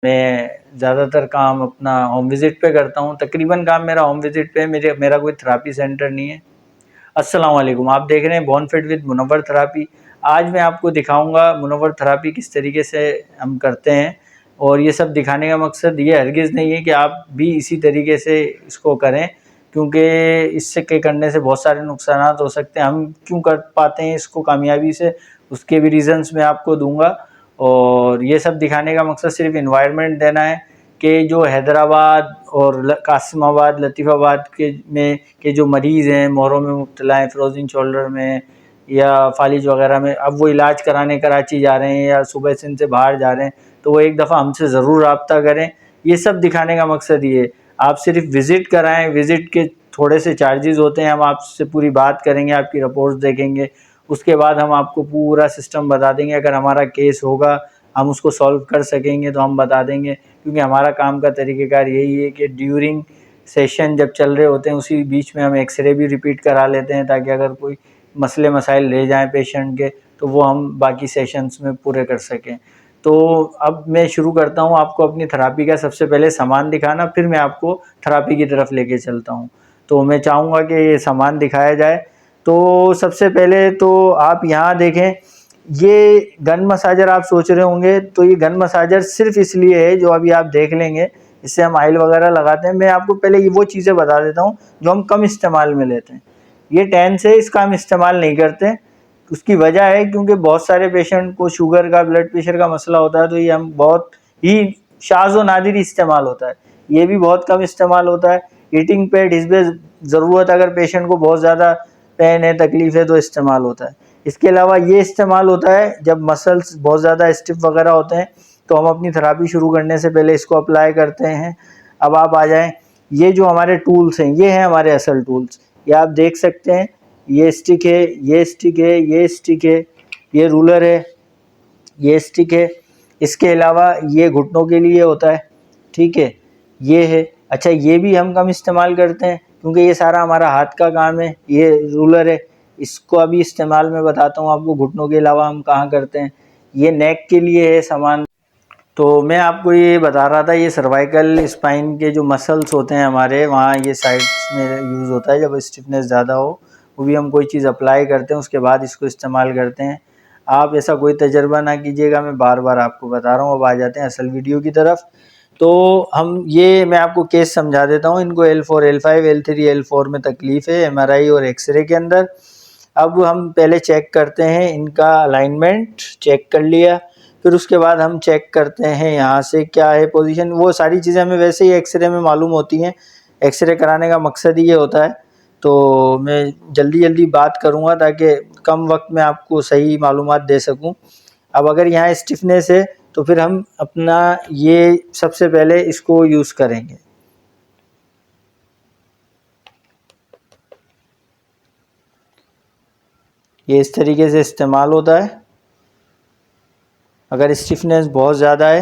मैं ज़्यादातर काम अपना होम विज़िट पे करता हूँ। तकरीबन काम मेरा होम विज़िट पे है, मेरा कोई थेरेपी सेंटर नहीं है। अस्सलाम वालेकुम, आप देख रहे हैं बॉनफिट विद मुनव्वर थेरेपी। आज मैं आपको दिखाऊंगा मुनव्वर थेरेपी किस तरीके से हम करते हैं, और ये सब दिखाने का मकसद ये हरगिज़ नहीं है कि आप भी इसी तरीके से इसको करें, क्योंकि इससे के करने से बहुत सारे नुकसानात हो सकते हैं। हम क्यों कर पाते हैं इसको कामयाबी से, उसके भी रीज़न्स मैं आपको दूंगा। और ये सब दिखाने का मकसद सिर्फ इन्वायरमेंट देना है कि जो हैदराबाद और कासिमाबाद, लतीफ़ाबाद के जो मरीज़ हैं, मोरों में मुब्तला हैं, फ्रोजन शोल्डर में या फालिज वगैरह में, अब वो इलाज कराने कराची जा रहे हैं या सुबह सिंध से बाहर जा रहे हैं, तो वो एक दफ़ा हमसे ज़रूर रब्ता करें। ये सब दिखाने का मकसद ये है। आप सिर्फ विज़िट कराएं, विज़िट के थोड़े से चार्जेस होते हैं, हम आपसे पूरी बात करेंगे, आपकी रिपोर्ट्स देखेंगे, उसके बाद हम आपको पूरा सिस्टम बता देंगे। अगर हमारा केस होगा, हम उसको सॉल्व कर सकेंगे तो हम बता देंगे, क्योंकि हमारा काम का तरीक़ेकार यही है कि ड्यूरिंग सेशन जब चल रहे होते हैं उसी बीच में हम एक्सरे भी रिपीट करा लेते हैं, ताकि अगर कोई मसले मसाइल रह जाएँ पेशेंट के तो वो हम बाकी सेशंस में पूरे कर सकें। तो अब मैं शुरू करता हूँ आपको अपनी थेरेपी का सबसे पहले सामान दिखाना, फिर मैं आपको थेरेपी की तरफ लेके चलता हूँ। तो मैं चाहूँगा कि ये सामान दिखाया जाए। तो सबसे पहले तो आप यहाँ देखें, ये गन मसाजर आप सोच रहे होंगे, तो ये गन मसाजर सिर्फ इसलिए है, जो अभी आप देख लेंगे, इससे हम ऑयल वगैरह लगाते हैं। मैं आपको पहले ये वो चीज़ें बता देता हूँ जो हम कम इस्तेमाल में लेते हैं। ये 10 से इसका हम इस्तेमाल नहीं करते। उसकी वजह है क्योंकि बहुत सारे पेशेंट को शुगर का, ब्लड प्रेशर का मसला होता है, तो ये हम बहुत ही शाज़ व नादिर इस्तेमाल होता है। ये भी बहुत कम इस्तेमाल होता है। हीटिंग पैड इस पर ज़रूरत अगर पेशेंट को बहुत ज़्यादा पेन है, तकलीफ़ है, तो इस्तेमाल होता है। इसके अलावा ये इस्तेमाल होता है जब मसल्स बहुत ज़्यादा स्टिफ वगैरह होते हैं, तो हम अपनी थेरेपी शुरू करने से पहले इसको अप्लाई करते हैं। अब आप आ जाएं, ये जो हमारे टूल्स हैं, ये हैं हमारे असल टूल्स। ये आप देख सकते हैं, ये स्टिक है, ये स्टिक है, ये स्टिक है, ये रूलर है, ये स्टिक है। इसके अलावा ये घुटनों के लिए होता है, ठीक है, ये है। अच्छा, ये भी हम कम इस्तेमाल करते हैं क्योंकि ये सारा हमारा हाथ का काम है। ये रूलर है, इसको अभी इस्तेमाल में बताता हूँ आपको, घुटनों के अलावा हम कहाँ करते हैं। ये नेक के लिए है सामान। तो मैं आपको ये बता रहा था, ये सर्वाइकल स्पाइन के जो मसल्स होते हैं हमारे, वहाँ ये साइड्स में यूज़ होता है जब स्टिफनेस ज़्यादा हो। वो भी हम कोई चीज़ अप्लाई करते हैं, उसके बाद इसको इस्तेमाल करते हैं। आप ऐसा कोई तजर्बा ना कीजिएगा, मैं बार बार आपको बता रहा हूँ। अब आ जाते हैं असल वीडियो की तरफ। तो मैं आपको केस समझा देता हूँ। इनको L4, L5, L3, L4 में तकलीफ़ है MRI और एक्सरे के अंदर। अब हम पहले चेक करते हैं इनका अलाइनमेंट, चेक कर लिया। फिर उसके बाद हम चेक करते हैं यहाँ से क्या है पोजीशन। वो सारी चीज़ें हमें वैसे ही एक्सरे में मालूम होती हैं। एक्सरे कराने का मकसद ही ये होता है। तो मैं जल्दी जल्दी बात करूँगा ताकि कम वक्त में आपको सही मालूमात दे सकूँ। अब अगर यहाँ स्टिफनेस है तो फिर हम अपना ये सबसे पहले इसको यूज़ करेंगे। ये इस तरीके से इस्तेमाल होता है अगर स्टिफनेस बहुत ज़्यादा है।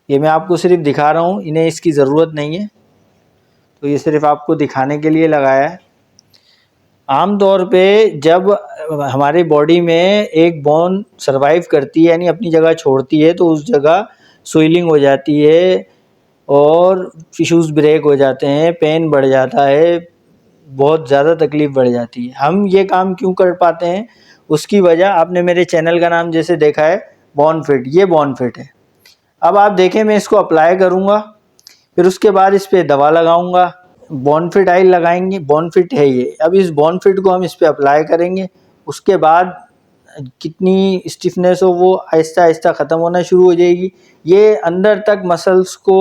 ये मैं आपको सिर्फ दिखा रहा हूँ, इन्हें इसकी ज़रूरत नहीं है, तो ये सिर्फ आपको दिखाने के लिए लगाया है। आम तौर पे जब हमारे बॉडी में एक बोन सरवाइव करती है, यानी अपनी जगह छोड़ती है, तो उस जगह स्वेलिंग हो जाती है और टिश्यूज़ ब्रेक हो जाते हैं, पेन बढ़ जाता है, बहुत ज़्यादा तकलीफ़ बढ़ जाती है। हम ये काम क्यों कर पाते हैं, उसकी वजह आपने मेरे चैनल का नाम जैसे देखा है बॉनफिट, ये बॉनफिट है। अब आप देखें, मैं इसको अप्लाई करूँगा, फिर उसके बाद इस पर दवा लगाऊँगा। बॉनफिट ऑयल लगाएंगे, बॉनफिट है ये। अब इस बॉनफिट को हम इस पर अप्लाई करेंगे। उसके बाद कितनी स्टिफनेस हो वो आहिस्ता आहिस्ता ख़त्म होना शुरू हो जाएगी। ये अंदर तक मसल्स को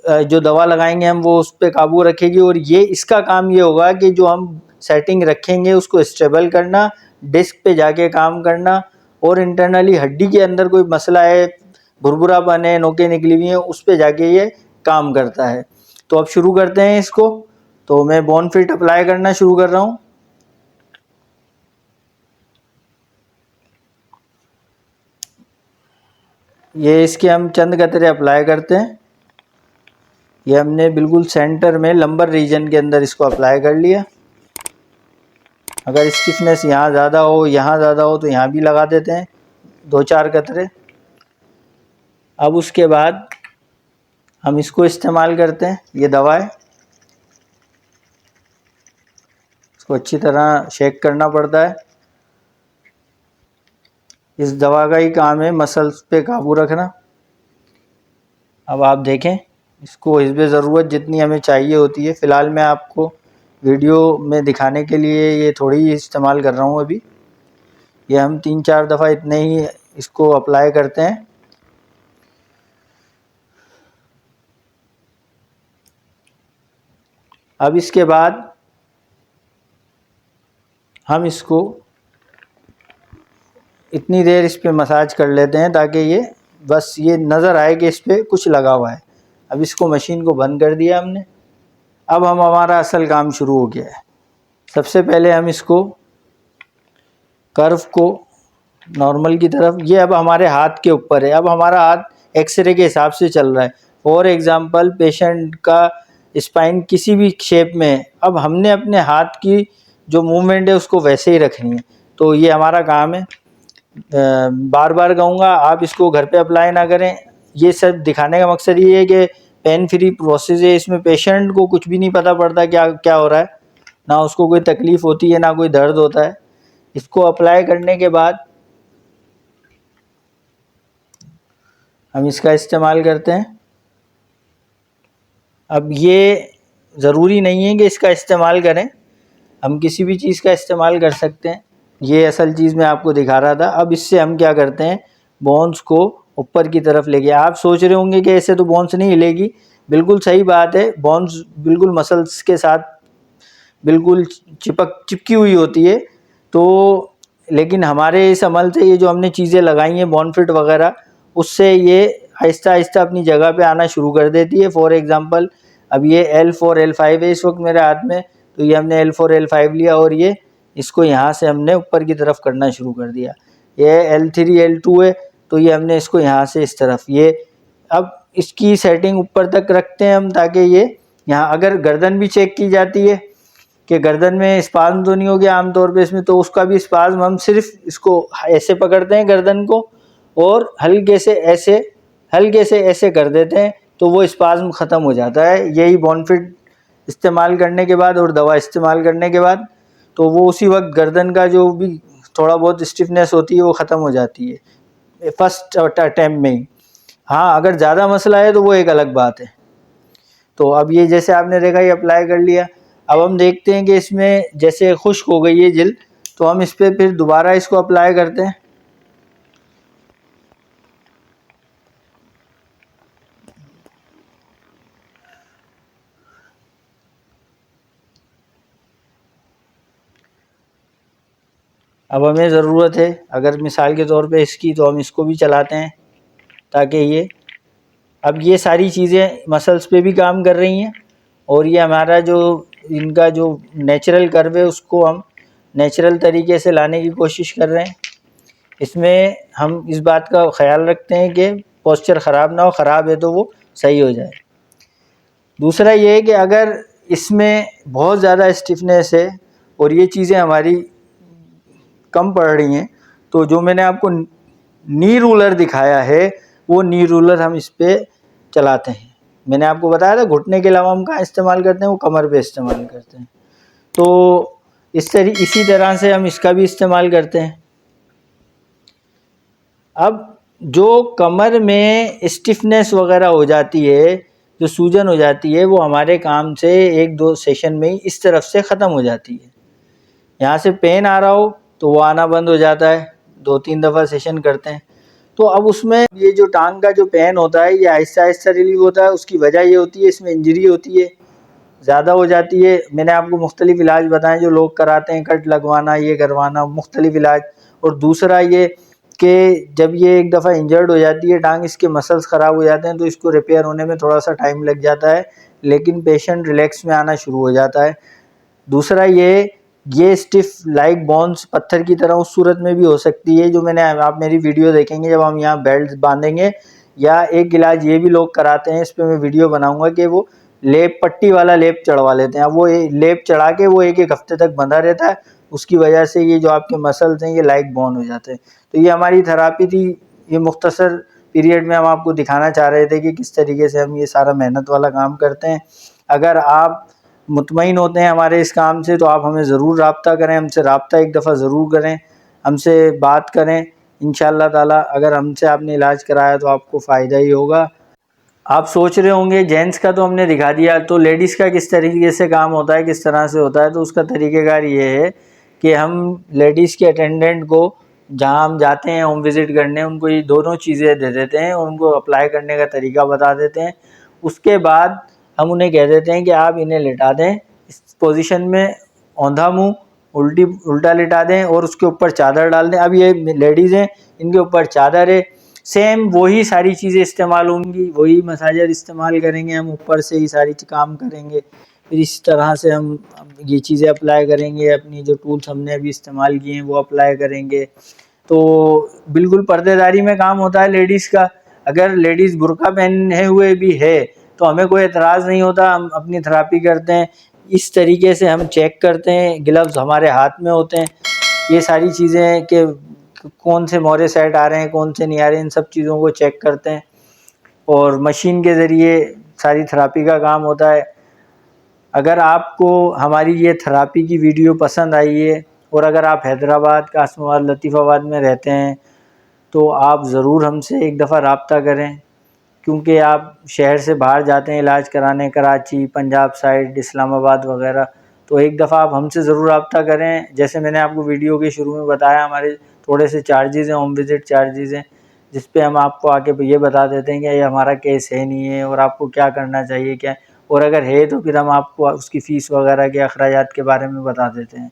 जो दवा लगाएंगे हम वो उस पर काबू रखेगी, और ये इसका काम ये होगा कि जो हम सेटिंग रखेंगे उसको स्टेबल करना, डिस्क पे जाके काम करना, और इंटरनली हड्डी के अंदर कोई मसला है, भुरभुरापन है, नोकें निकली हुई हैं, उस पे जाके ये काम करता है। तो अब शुरू करते हैं इसको। तो मैं बॉनफिट अप्लाई करना शुरू कर रहा हूँ। ये इसके हम चंद कतरे अप्लाई करते हैं। ये हमने बिल्कुल सेंटर में लंबर रीजन के अंदर इसको अप्लाई कर लिया। अगर स्टिफनेस यहाँ ज़्यादा हो, यहाँ ज़्यादा हो तो यहाँ भी लगा देते हैं 2-4 कतरे। अब उसके बाद हम इसको इस्तेमाल करते हैं। ये दवा है, इसको अच्छी तरह शेक करना पड़ता है। इस दवा का ही काम है मसल्स पे काबू रखना। अब आप देखें, इसको हिस्बे ज़रूरत जितनी हमें चाहिए होती है। फ़िलहाल मैं आपको वीडियो में दिखाने के लिए ये थोड़ी ही इस्तेमाल कर रहा हूँ अभी। ये हम 3-4 दफ़ा इतने ही इसको अप्लाई करते हैं। अब इसके बाद हम इसको इतनी देर इस पे मसाज कर लेते हैं ताकि ये बस ये नज़र आए कि इस पर कुछ लगा हुआ है। अब इसको मशीन को बंद कर दिया हमने। अब हमारा असल काम शुरू हो गया है। सबसे पहले हम इसको कर्व को नॉर्मल की तरफ, ये अब हमारे हाथ के ऊपर है। अब हमारा हाथ एक्सरे के हिसाब से चल रहा है। फॉर एग्ज़ाम्पल पेशेंट का स्पाइन किसी भी शेप में है, अब हमने अपने हाथ की जो मूवमेंट है उसको वैसे ही रखनी है। तो ये हमारा काम है। बार बार कहूँगा आप इसको घर पे अप्लाई ना करें। ये सब दिखाने का मकसद ये है कि पेन फ्री प्रोसेस है। इसमें पेशेंट को कुछ भी नहीं पता पड़ता क्या क्या हो रहा है, ना उसको कोई तकलीफ़ होती है ना कोई दर्द होता है। इसको अप्लाई करने के बाद हम इसका इस्तेमाल करते हैं। अब ये ज़रूरी नहीं है कि इसका इस्तेमाल करें, हम किसी भी चीज़ का इस्तेमाल कर सकते हैं। ये असल चीज़ मैं आपको दिखा रहा था। अब इससे हम क्या करते हैं, बोन्स को ऊपर की तरफ लेके। आप सोच रहे होंगे कि ऐसे तो बोन्स नहीं हिलेगी। बिल्कुल सही बात है, बोन्स बिल्कुल मसल्स के साथ बिल्कुल चिपकी हुई होती है। तो लेकिन हमारे इस अमल से ये जो हमने चीज़ें लगाई हैं बॉनफिट वगैरह, उससे ये आहिस्ता आहिस्ता अपनी जगह पे आना शुरू कर देती है। फॉर एग्ज़ाम्पल अब ये L4 L5 है इस वक्त मेरे हाथ में, तो ये हमने L4 L5 लिया और ये इसको यहाँ से हमने ऊपर की तरफ करना शुरू कर दिया। ये L3 L2 है, तो ये हमने इसको यहाँ से इस तरफ, ये अब इसकी सेटिंग ऊपर तक रखते हैं हम ताकि ये यहाँ, अगर गर्दन भी चेक की जाती है कि गर्दन में स्पाज्म तो नहीं हो गया आमतौर पे इसमें, तो उसका भी स्पाज्म हम सिर्फ इसको ऐसे पकड़ते हैं गर्दन को और हल्के से ऐसे कर देते हैं, तो वो स्पाज्म ख़त्म हो जाता है। यही बॉनफिट इस्तेमाल करने के बाद और दवा इस्तेमाल करने के बाद, तो वो उसी वक्त गर्दन का जो भी थोड़ा बहुत स्टिफनेस होती है वो ख़त्म हो जाती है फर्स्ट अटैम्प्ट में ही। हाँ, अगर ज़्यादा मसला है तो वो एक अलग बात है। तो अब ये जैसे आपने देखा ये अप्लाई कर लिया। अब हम देखते हैं कि इसमें जैसे खुश्क हो गई है जिल्द, तो हम इस पर फिर दोबारा इसको अप्लाई करते हैं। अब हमें ज़रूरत है अगर मिसाल के तौर पे इसकी, तो हम इसको भी चलाते हैं ताकि ये, अब ये सारी चीज़ें मसल्स पे भी काम कर रही हैं और ये हमारा जो इनका जो नेचुरल कर्व है उसको हम नेचुरल तरीके से लाने की कोशिश कर रहे हैं। इसमें हम इस बात का ख्याल रखते हैं कि पोस्चर ख़राब ना हो, ख़राब है तो वो सही हो जाए। दूसरा ये है कि अगर इसमें बहुत ज़्यादा स्टिफनेस है और ये चीज़ें हमारी कम पड़ रही हैं, तो जो मैंने आपको नी रूलर दिखाया है वो नी रूलर हम इस पर चलाते हैं। मैंने आपको बताया था घुटने के अलावा हम कहाँ इस्तेमाल करते हैं, वो कमर पे इस्तेमाल करते हैं। तो इसी तरह से हम इसका भी इस्तेमाल करते हैं। अब जो कमर में स्टिफनेस वगैरह हो जाती है, जो सूजन हो जाती है, वो हमारे काम से 1-2 सेशन में ही इस तरफ से ख़त्म हो जाती है। यहाँ से पेन आ रहा हो तो वो आना बंद हो जाता है, 2-3 दफ़ा सेशन करते हैं। तो अब उसमें ये जो टांग का जो पेन होता है ये आहिस्ता आहिस्ता रिलीव होता है। उसकी वजह ये होती है इसमें इंजरी होती है, ज़्यादा हो जाती है। मैंने आपको मुख्तलिफ़ इलाज बताएं जो लोग कराते हैं, कट लगवाना, ये करवाना, मुख्तलिफ़ इलाज। और दूसरा ये कि जब ये एक दफ़ा इंजर्ड हो जाती है टांग, इसके मसल्स ख़राब हो जाते हैं, तो इसको रिपेयर होने में थोड़ा सा टाइम लग जाता है, लेकिन पेशेंट रिलैक्स में आना शुरू हो जाता है। दूसरा ये स्टिफ लाइक बोन्स पत्थर की तरह उस सूरत में भी हो सकती है, जो मैंने, आप मेरी वीडियो देखेंगे जब हम यहाँ बेल्ट बांधेंगे, या एक इलाज ये भी लोग कराते हैं, इस पर मैं वीडियो बनाऊंगा, कि वो लेप, पट्टी वाला लेप चढ़वा लेते हैं। अब वो लेप चढ़ा के वो 1-1 हफ्ते तक बंधा रहता है, उसकी वजह से ये जो आपके मसल्स हैं ये लाइट बर्न हो जाते हैं। तो ये हमारी थेरेपी थी। ये मुख्तसर पीरियड में हम आपको दिखाना चाह रहे थे कि किस तरीके से हम ये सारा मेहनत वाला काम करते हैं। अगर आप मुतमईन होते हैं हमारे इस काम से तो आप हमें ज़रूर राब्ता करें, हमसे राब्ता एक दफ़ा ज़रूर करें, हमसे बात करें। इंशाअल्लाह ताला अगर हमसे आपने इलाज कराया तो आपको फ़ायदा ही होगा। आप सोच रहे होंगे जेंट्स का तो हमने दिखा दिया, तो लेडीज़ का किस तरीके से काम होता है, किस तरह से होता है। तो उसका तरीक़ेकार ये है कि हम लेडीज़ के अटेंडेंट को जहाँ हम जाते हैं होम विज़िट करने, उनको ये दोनों चीज़ें दे देते हैं और उनको अप्लाई करने का तरीका बता देते हैं। उसके बाद हम उन्हें कह देते हैं कि आप इन्हें लिटा दें इस पोजीशन में, औंधा मुँह उल्टा लिटा दें और उसके ऊपर चादर डाल दें। अब ये लेडीज़ हैं, इनके ऊपर चादर है, सेम वही सारी चीज़ें इस्तेमाल होंगी, वही मसाजर इस्तेमाल करेंगे हम, ऊपर से ही सारी काम करेंगे। फिर इस तरह से हम ये चीज़ें अप्लाई करेंगे, अपनी जो टूल्स हमने अभी इस्तेमाल किए हैं वो अप्लाई करेंगे। तो बिल्कुल पर्देदारी में काम होता है लेडीज़ का। अगर लेडीज़ बुर्का पहने हुए भी है तो हमें कोई एतराज़ नहीं होता, हम अपनी थेरेपी करते हैं। इस तरीके से हम चेक करते हैं, ग्लव्स हमारे हाथ में होते हैं, ये सारी चीज़ें कि कौन से मोहरे सेट आ रहे हैं, कौन से नहीं आ रहे हैं, इन सब चीज़ों को चेक करते हैं और मशीन के ज़रिए सारी थेरेपी का काम होता है। अगर आपको हमारी ये थेरेपी की वीडियो पसंद आई है और अगर आप हैदराबाद, कासमाबाद, लतीफ़ाबाद में रहते हैं तो आप ज़रूर हमसे एक दफ़ा राब्ता करें, क्योंकि आप शहर से बाहर जाते हैं इलाज कराने, कराची, पंजाब साइड, इस्लामाबाद वगैरह, तो एक दफ़ा आप हमसे ज़रूर राब्ता करें। जैसे मैंने आपको वीडियो के शुरू में बताया, हमारे थोड़े से चार्जेज़ हैं, होम विज़िट चार्जेज़ हैं, जिस पे हम आपको आके ये बता देते हैं कि ये हमारा केस है नहीं है और आपको क्या करना चाहिए, क्या, और अगर है तो फिर हम आपको उसकी फ़ीस वगैरह के अखराजात के बारे में बता देते हैं।